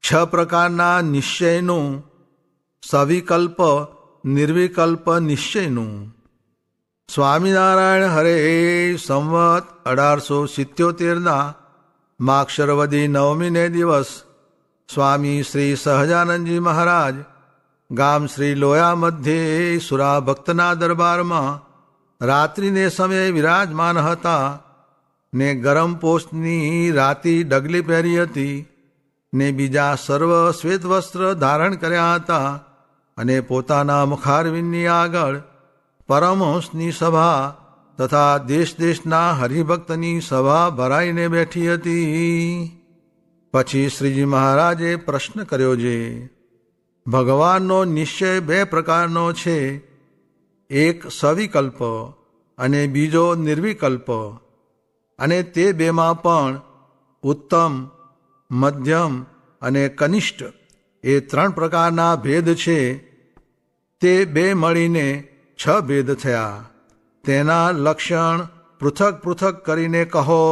છ પ્રકારના નિશ્ચયનું, સવિકલ્પ નિર્વિકલ્પ નિશ્ચયનું. સ્વામિનારાયણ હરે સંવત 1877 માક્ષરવદી નવમીને દિવસ સ્વામી શ્રી સહજાનંદજી મહારાજ ગામ શ્રી લોયા મધ્યે સુરા ભક્તના દરબારમાં રાત્રિને સમયે વિરાજમાન હતા ને ગરમ પોષની રાતી ડગલી પહેરી હતી ને બીજા સર્વ શ્વેત વસ્ત્ર ધારણ કર્યા હતા અને પોતાના મુખારવિંદની આગળ પરમહંસની સભા તથા દેશ દેશના હરિભક્તની સભા ભરાઈને બેઠી હતી. પછી શ્રીજી મહારાજે પ્રશ્ન કર્યો છે, ભગવાનનો નિશ્ચય બે પ્રકારનો છે, એક સવિકલ્પ અને બીજો નિર્વિકલ્પ, અને તે બેમાં પણ ઉત્તમ, મધ્યમ અને કનિષ્ઠ એ ત્રણ પ્રકારના ભેદ છે. તે બે મળીને 6 ભેદ થયા. તેના લક્ષણ પૃથક પૃથક કરીને કહો.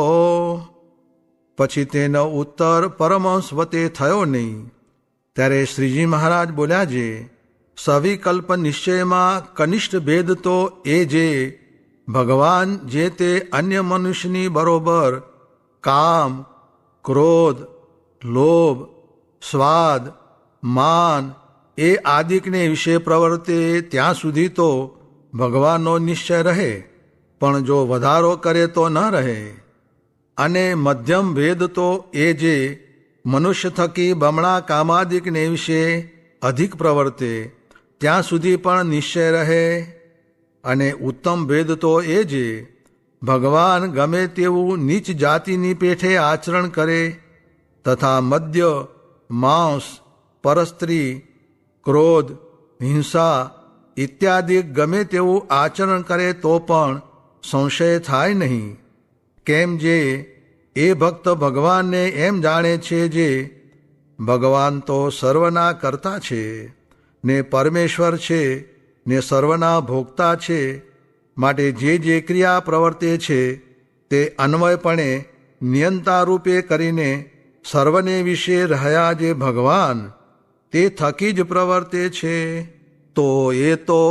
પછી તેનો ઉત્તર પરમહંસ વતે થયો નહીં. ત્યારે શ્રીજી મહારાજ બોલ્યા છે, સવિકલ્પ નિશ્ચયમાં કનિષ્ઠ ભેદ તો એ જે ભગવાન જે તે અન્ય મનુષ્યની બરોબર કામ, ક્રોધ, લોભ, સ્વાદ, માન એ આદિકને વિશે પ્રવર્તે ત્યાં સુધી તો ભગવાનનો નિશ્ચય રહે, પણ જો વધારો કરે તો ન રહે. અને મધ્યમ ભેદ તો એ જે મનુષ્ય થકી બમણા કામાદિકને વિશે અધિક પ્રવર્તે ત્યાં સુધી પણ નિશ્ચય રહે. અને ઉત્તમ ભેદ તો એ જે ભગવાન ગમે તેવું નીચ જાતિની પેઠે આચરણ કરે તથા મદ્ય, માંસ, પરસ્ત્રી, ક્રોધ, હિંસા ઇત્યાદિ ગમે તેવું આચરણ કરે તો પણ સંશય થાય નહીં. કેમ જે એ ભક્ત ભગવાનને એમ જાણે છે જે ભગવાન તો સર્વના કર્તા છે ને પરમેશ્વર છે ને સર્વના ભોગતા છે, માટે જે જે ક્રિયા પ્રવર્તે છે તે અન્વયપણે નિયંતા રૂપે કરીને સર્વને વિશે રહ્યા જે ભગવાન તે થકી જ પ્રવર્તે છે. તો એ તો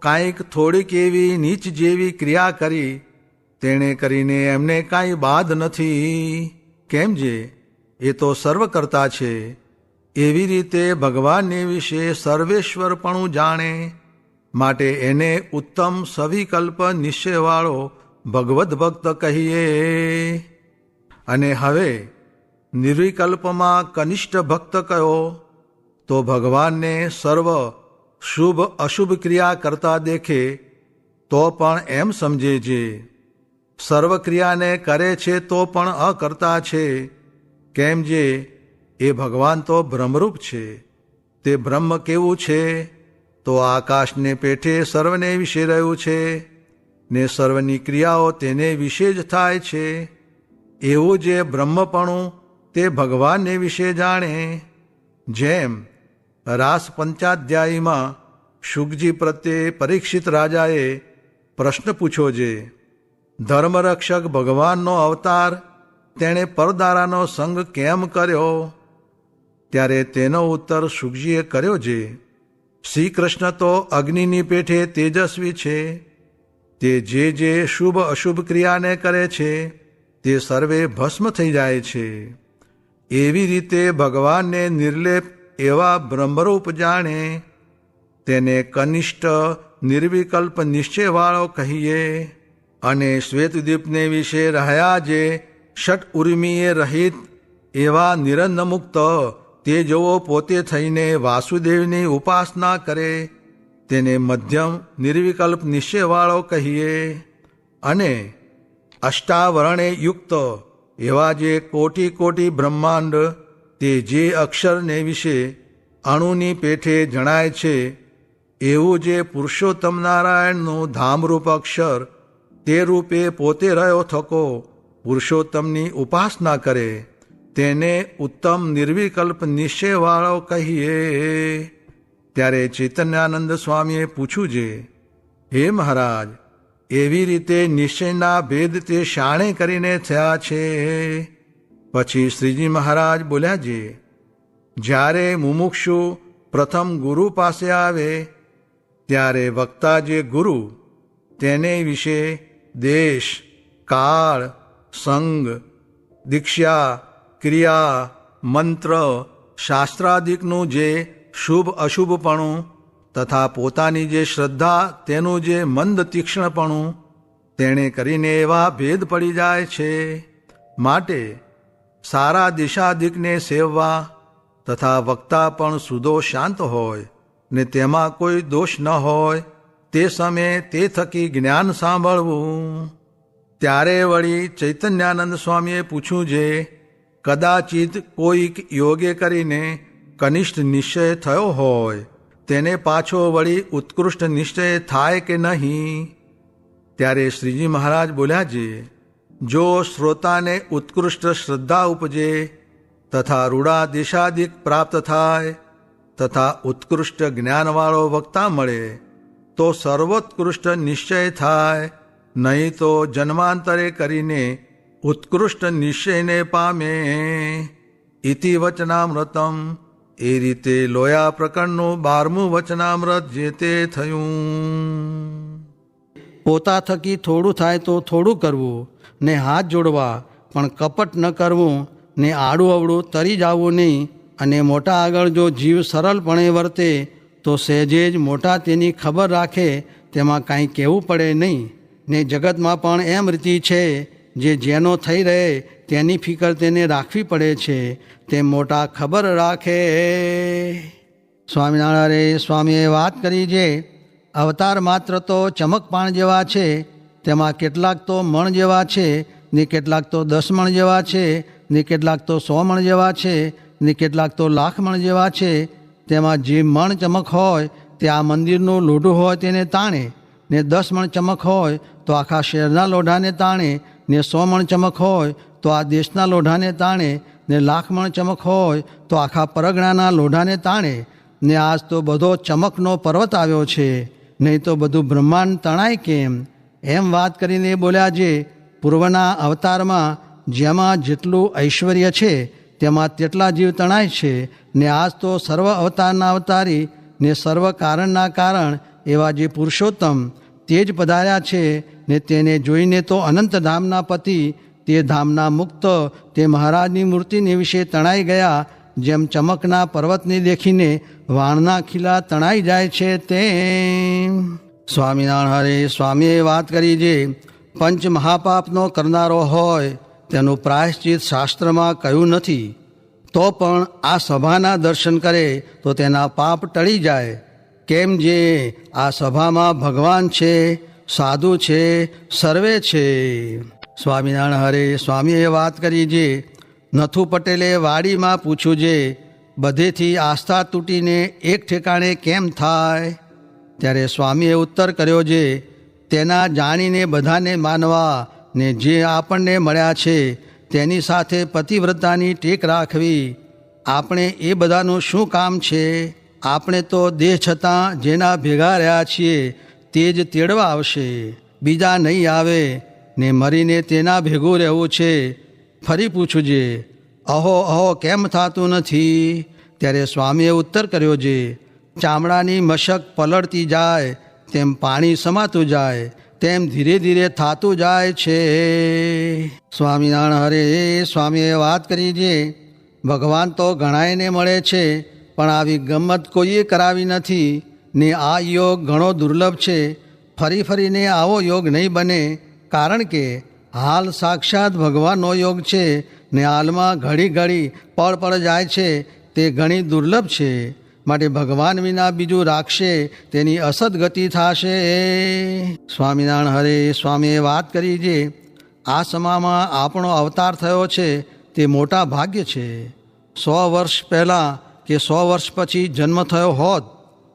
કાંઈક થોડીક એવી નીચ જેવી ક્રિયા કરી તેણે કરીને એમને કાંઈ બાદ નથી. કેમ જે એ તો સર્વ કરતા છે. એવી રીતે ભગવાનને વિશે સર્વેશ્વરપણું જાણે, માટે એને ઉત્તમ સવિકલ્પ નિશ્ચયવાળો ભગવદ્ ભક્ત કહીએ. અને હવે નિર્વિકલ્પમાં કનિષ્ઠ ભક્ત કયો તો ભગવાનને સર્વ શુભ અશુભ ક્રિયા કરતા દેખે તો પણ એમ સમજે છે સર્વ ક્રિયાને કરે છે તો પણ અકર્તા છે. કેમ જે એ ભગવાન તો બ્રહ્મરૂપ છે. તે બ્રહ્મ કેવું છે તો આકાશને પેઠે સર્વને વિશે રહ્યું છે ને સર્વની ક્રિયાઓ તેને વિશે જ થાય છે. એવું જે બ્રહ્મપણું તે ભગવાનને વિશે જાણે. જેમ રાસ પંચાધ્યાયીમાં શુકજી પ્રત્યે પરીક્ષિત રાજાએ પ્રશ્ન પૂછ્યો છે, ધર્મરક્ષક ભગવાનનો અવતાર તેણે પરદારાનો સંગ કેમ કર્યો? ત્યારે તેનો ઉત્તર શુકજીએ કર્યો છે, શ્રી કૃષ્ણ તો અગ્નિની પેઠે તેજસ્વી છે. તે જે શુભ અશુભ ક્રિયાને કરે છે તે સર્વે ભસ્મ થઈ જાય છે. એવી રીતે ભગવાનને નિર્લેપ એવા બ્રહ્મરૂપ જાણે. તેને કનિષ્ઠ નિર્વિકલ્પ નિશ્ચયવાળો કહીએ. અને શ્વેતદ્વીપને વિશે રહ્યા જે ષટ ઉર્મિએ રહિત એવા નિરંજન મુક્ત તે જેવો પોતે થઈને વાસુદેવની ઉપાસના કરે તેને મધ્યમ નિર્વિકલ્પ નિશ્ચયવાળો કહીએ. અને અષ્ટાવરણે યુક્ત એવા જે કોટી કોટી બ્રહ્માંડ તે જે અક્ષરને વિશે અણુની પેઠે જણાય છે એવું જે પુરુષોત્તમ નારાયણનું ધામરૂપ અક્ષર તે રૂપે પોતે રહ્યો થકો પુરુષોત્તમની ઉપાસના કરે તેને ઉત્તમ નિર્વિકલ્પ નિશ્ચયવાળો કહીએ. ત્યારે ચૈતન્યાનંદ સ્વામીએ પૂછ્યું છે, હે મહારાજ, એવી રીતે નિશ્ચયના ભેદ તે શાણે કરીને થયા છે? પછી શ્રીજી મહારાજ બોલ્યા છે, જ્યારે મુમુક્ષુ પ્રથમ ગુરુ પાસે આવે ત્યારે વક્તા જે ગુરુ તેને વિશે દેશ, કાળ, સંગ, દીક્ષા, ક્રિયા, મંત્ર, શાસ્ત્રાદિકનું જે શુભ અશુભપણું તથા પોતાની જે શ્રદ્ધા તેનું જે મંદ તીક્ષ્ણપણું તેણે કરીને એવા ભેદ પડી જાય છે. માટે સારા દિશાદિકને સેવવા તથા વક્તા પણ સુધો શાંત હોય ને તેમાં કોઈ દોષ ન હોય તે સમયે તે થકી જ્ઞાન સાંભળવું. ત્યારે વળી ચૈતન્યાનંદ સ્વામીએ પૂછ્યું છે, કદાચિત કોઈક યોગે કરીને કનિષ્ઠ નિશ્ચય થયો હોય તેને પાછો વળી ઉત્કૃષ્ટ નિશ્ચય થાય કે નહીં? ત્યારે શ્રીજી મહારાજ બોલ્યા છે, જો શ્રોતાને ઉત્કૃષ્ટ શ્રદ્ધા ઉપજે તથા રૂડા દિશાદિક પ્રાપ્ત થાય તથા ઉત્કૃષ્ટ જ્ઞાનવાળો વક્તા મળે તો સર્વોત્કૃષ્ટ નિશ્ચય થાય, નહીં તો જન્માંતરે કરીને ઉત્કૃષ્ટ નિશ્ચયને પામે. ઇતિ વચનામૃતમ. એ રીતે લોયા પ્રકરણનું 12મું વચનામૃત જે તે થયું. પોતા થકી થોડું થાય તો થોડું કરવું ને હાથ જોડવા, પણ કપટ ન કરવું ને આડું અવળું તરી જવું નહીં. અને મોટા આગળ જો જીવ સરળપણે વર્તે તો સહેજે જ મોટા તેની ખબર રાખે તેમાં કાંઈ કહેવું પડે નહીં. ને જગતમાં પણ એમ રીતિ છે, જે જેનો થઈ રહે તેની ફિકર તેને રાખવી પડે છે, તે મોટા ખબર રાખે. સ્વામિનારાયણ સ્વામીએ વાત કરી છે, અવતાર માત્ર તો ચમકપાણ જેવા છે, તેમાં કેટલાક તો મણ જેવા છે, ને કેટલાક તો 10 મણ જેવા છે, ને કેટલાક તો 100 મણ જેવા છે, ને કેટલાક તો લાખ મણ જેવા છે. તેમાં જે મણ ચમક હોય તે આ મંદિરનું લોઢું હોય તેને તાણે, ને 10 મણ ચમક હોય તો આખા શહેરના લોઢાને તાણે, ને 100 મણ ચમક હોય તો આ દેશના લોઢાને તાણે, ને લાખ મણ ચમક હોય તો આખા પરગણાના લોઢાને તાણે. ને આજ તો બધો ચમકનો પર્વત આવ્યો છે, નહીં તો બધું બ્રહ્માંડ તણાય કેમ? એમ વાત કરીને બોલ્યા જે પૂર્વના અવતારમાં જેમાં જેટલું ઐશ્વર્ય છે તેમાં તેટલા જીવ તણાય છે, ને આજ તો સર્વ અવતારના અવતારી ને સર્વ કારણના કારણ એવા જે પુરુષોત્તમ તે જ પધાર્યા છે. ને તેને જોઈને તો અનંત ધામના પતિ તે ધામના મુક્ત તે મહારાજની મૂર્તિને વિશે તણાઈ ગયા, જેમ ચમકના પર્વતને દેખીને વાણના ખીલા તણાઈ જાય છે તેમ. સ્વામિનારાયણ સ્વામીએ વાત કરી છે, પંચ મહાપાપનો કરનારો હોય તેનું પ્રાયશ્ચિત શાસ્ત્રમાં કહ્યું નથી, તો પણ આ સભાના દર્શન કરે તો તેના પાપ ટળી જાય. કેમ જે આ સભામાં ભગવાન છે, સાધુ છે, સર્વે છે. સ્વામિનારાયણ હરે સ્વામીએ વાત કરી છે, નથુ પટેલે વાડીમાં પૂછ્યું છે, બધેથી આસ્થા તૂટીને એક ઠેકાણે કેમ થાય? ત્યારે સ્વામીએ ઉત્તર કર્યો છે, તેના જાણીને બધાને માનવા ને જે આપણને મળ્યા છે તેની સાથે પતિવ્રતાની ટેક રાખવી. આપણે એ બધાનું શું કામ છે? આપણે તો દેહ છતાં જેના ભેગા રહ્યા છીએ તે જ તેડવા આવશે, બીજા નહીં આવે. ને મરીને તેના ભેગું રહેવું છે. ફરી પૂછુંજે, અહો અહો કેમ થતું નથી? ત્યારે સ્વામીએ ઉત્તર કર્યો છે, ચામડાની મશક પલળતી જાય તેમ પાણી સમાતું જાય, તેમ ધીરે ધીરે થતું જાય છે. સ્વામિનારાયણ હરે સ્વામીએ વાત કરી છે, ભગવાન તો ઘણાયને મળે છે, પણ આવી ગમત કોઈએ કરાવી નથી. ને આ યોગ ઘણો દુર્લભ છે. ફરી ફરીને આવો યોગ નહીં બને, કારણ કે હાલ સાક્ષાત ભગવાનનો યોગ છે, ને હાલમાં ઘડી ઘડી પળ પળ જાય છે, તે ઘણી દુર્લભ છે. માટે ભગવાન વિના બીજું રાખશે તેની અસદ ગતિ થશે. સ્વામિનારાયણ હરે સ્વામીએ વાત કરી છે, આ સમામાં આપણો અવતાર થયો છે તે મોટા ભાગ્ય છે. 100 વર્ષ પહેલાં કે 100 વર્ષ પછી જન્મ થયો હોત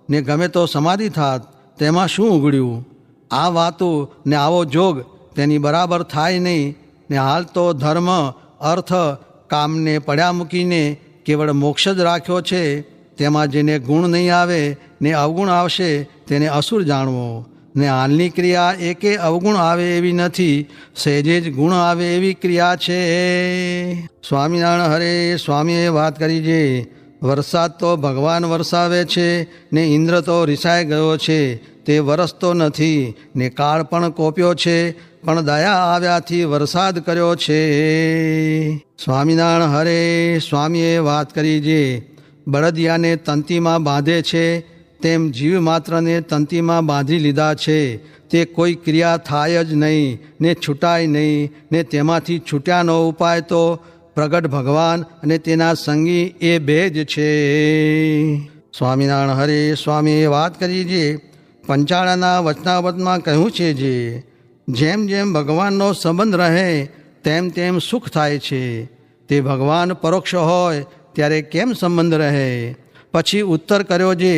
ને ગમે તો સમાધિ થાત, તેમાં શું ઉગડ્યું? આ વાતો ને આવો જોગ તેની બરાબર થાય નહીં. ને હાલ તો ધર્મ અર્થ કામને પડ્યા મૂકીને કેવળ મોક્ષ જ રાખ્યો છે. તેમાં જેને ગુણ નહીં આવે ને અવગુણ આવશે તેને અસુર જાણવો. ને હાલની ક્રિયા એકે અવગુણ આવે એવી નથી, સહેજે જ ગુણ આવે એવી ક્રિયા છે. સ્વામિનારાયણ હરે સ્વામીએ વાત કરી છે, વરસાદ તો ભગવાન વરસાવે છે ને ઇન્દ્ર તો રિસાઈ ગયો છે, તે વરસતો નથી ને કાળ પણ કોપ્યો છે, પણ દયા આવ્યાથી વરસાદ કર્યો છે. સ્વામિનારાયણ હરે. સ્વામીએ વાત કરી જે બળદિયાને તંતીમાં બાંધે છે તેમ જીવ માત્રને તંતીમાં બાંધી લીધા છે. તે કોઈ ક્રિયા થાય જ નહીં ને છૂટાય નહીં ને તેમાંથી છૂટ્યાનો ઉપાય તો પ્રગટ ભગવાન અને તેના સંગી એ બે જ છે. સ્વામિનારાયણ હરે. સ્વામીએ વાત કરી જે પંચાળાના વચનાવતમાં કહ્યું છે જે જેમ જેમ ભગવાનનો સંબંધ રહે તેમ તેમ સુખ થાય છે. તે ભગવાન પરોક્ષ હોય ત્યારે કેમ સંબંધ રહે. પછી ઉત્તર કર્યો જે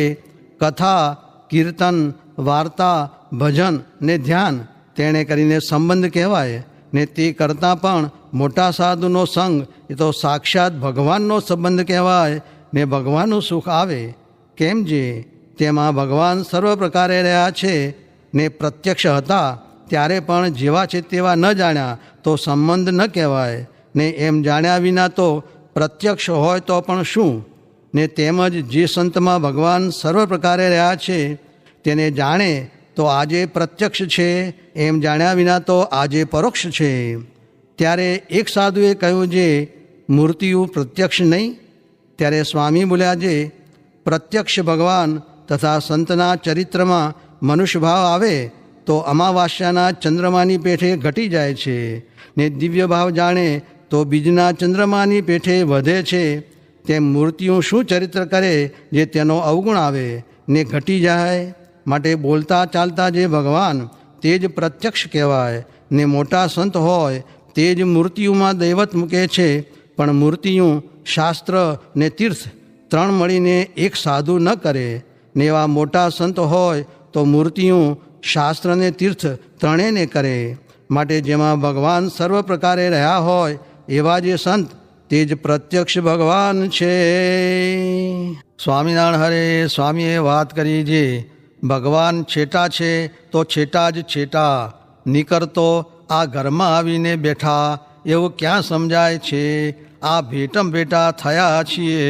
કથા, કીર્તન, વાર્તા, ભજન ને ધ્યાન તેણે કરીને સંબંધ કહેવાય ને તે કરતાં પણ મોટા સાધુનો સંગ એ તો સાક્ષાત ભગવાનનો સંબંધ કહેવાય ને ભગવાનનું સુખ આવે. કેમ જે તેમાં ભગવાન સર્વ પ્રકારે રહ્યા છે ને પ્રત્યક્ષ હતા ત્યારે પણ જેવા છે તેવા ન જાણ્યા તો સંબંધ ન કહેવાય ને એમ જાણ્યા વિના તો પ્રત્યક્ષ હોય તો પણ શું. ને તેમજ જે સંતમાં ભગવાન સર્વ પ્રકારે રહ્યા છે તેને જાણે તો આજે પ્રત્યક્ષ છે, એમ જાણ્યા વિના તો આજે પરોક્ષ છે. ત્યારે એક સાધુએ કહ્યું જે મૂર્તિઓ પ્રત્યક્ષ નહીં. ત્યારે સ્વામી બોલ્યા જે પ્રત્યક્ષ ભગવાન તથા સંતના ચરિત્રમાં મનુષ્ય ભાવ આવે તો અમાવાસ્યાના ચંદ્રમાની પેઠે ઘટી જાય છે ને દિવ્ય ભાવ જાણે તો બીજના ચંદ્રમાની પેઠે વધે છે. તેમ મૂર્તિઓ શું ચરિત્ર કરે જે તેનો અવગુણ આવે ને ઘટી જાય. માટે બોલતા ચાલતા જે ભગવાન તે જ પ્રત્યક્ષ કહેવાય ને મોટા સંત હોય તે જ મૂર્તિઓમાં દૈવત મૂકે છે. પણ મૂર્તિઓ શાસ્ત્ર ને તીર્થ ત્રણ મળીને એક સાધુ ન કરે ને એવા મોટા સંત હોય તો મૂર્તિઓ શાસ્ત્ર ને તીર્થ ત્રણેયને કરે. માટે જેમાં ભગવાન સર્વ પ્રકારે રહ્યા હોય એવા જે સંત તે જ પ્રત્યક્ષ ભગવાન છે. સ્વામિનારાયણ હરે. સ્વામીએ વાત કરી જે ભગવાન છેટા છે તો છેટા જ છેટા, નીકળતો આ ઘરમાં આવીને બેઠા એવું ક્યાં સમજાય છે. આ ભેટમ ભેટા થયા છીએ.